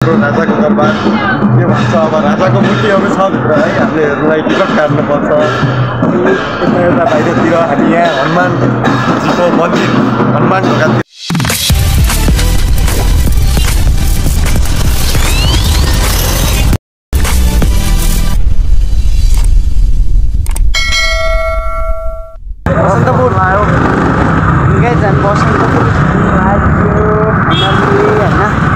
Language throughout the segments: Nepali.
राजाको दरबार के भन्छ अब राजाको मूर्तिहरू छ भित्र है हामीले हेर्नुलाई टिकट काट्नुपर्छ अनि यता बाहिरतिर हामी यहाँ हनुमानजीको मन्दिर हनुमान ढोकातिर बसन्तपुर आयो निकै जान बसन्तपुर आयो फाइनली हैन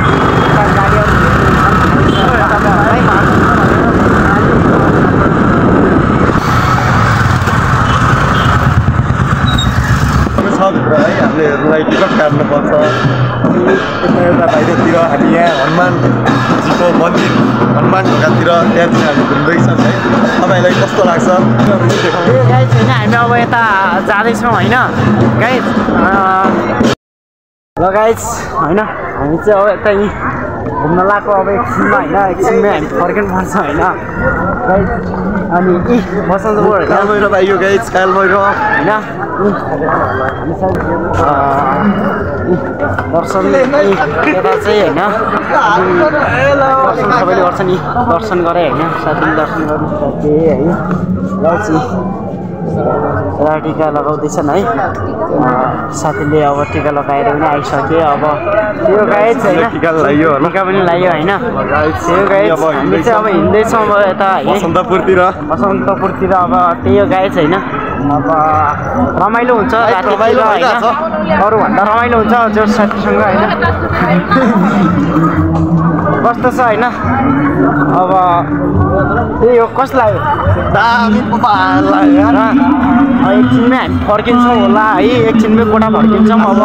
भित्र है हामीले हेर्नुलाई टिकट काट्नुपर्छ अनि यता बाहिरतिर हामी यहाँ हनुमानजीको मन्दिर हनुमान ढोकातिर त्यहाँ चाहिँ हामी घुम्दैछौँ है तपाईँलाई कस्तो लाग्छ गाइज हैन हामी अब यता जाँदैछौँ हैन गाइज ल गाइज हैन हामी चाहिँ अब यता घुम्न लाग्यो अब एकछिनमा हैन एकछिनमै हामी फर्किनुपर्छ हैन गाइज अनि बसन्तपुर कालभैरव भाइयो गाइज कालभैरव हैन दर्शन यता चाहिँ हैन दर्शन सबैले गर्छ नि दर्शन गरे हैन साथीले दर्शन गर्नु सके है र टिका लगाउँदैछन् है साथीले अब टिका लगाएर पनि आइसके अब त्यो गाइज हैन टिका लगाइयो होला टिका पनि लगाइयो हैन त्यो गाइज हामी चाहिँ अब हिँड्दैछौँ अब यता बसन्तपुरतिर अब त्यही हो गाइज हैन अब रमाइलो हुन्छ रातितिर हैन अरूभन्दा रमाइलो हुन्छ जो साथीसँग हैन कस्तो छ हैन अब त्यही हो कस्तो लाग्यो दामी लाग्यो एकछिनमै हामी फर्किन्छौँ होला है एकछिनमै कोठा फर्किन्छौँ अब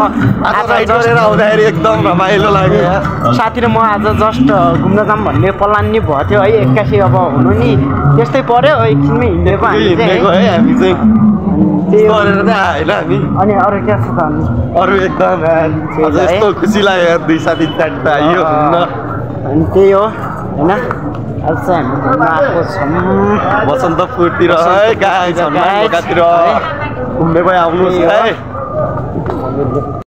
आज राइड गरेर आउँदाखेरि एकदम रमाइलो लाग्यो साथी र म आज जस्ट घुम्न जाऊँ भन्ने प्लान नि भयो थियो है एक्कासी अब हुनु नि त्यस्तै पर्यो एकछिनमै हिँडेको हामी चाहिँ अनि अरू क्या छ त अरू एकदम यस्तो खुसी लाग्यो दुई साथी चारवटा आइयो अनि त्यही हो होइन आज चाहिँ हामी घुम्न आएको छौँ बसन्तपुरतिर है गाई ढोकातिर घुम्ने भए आउनुहोस् है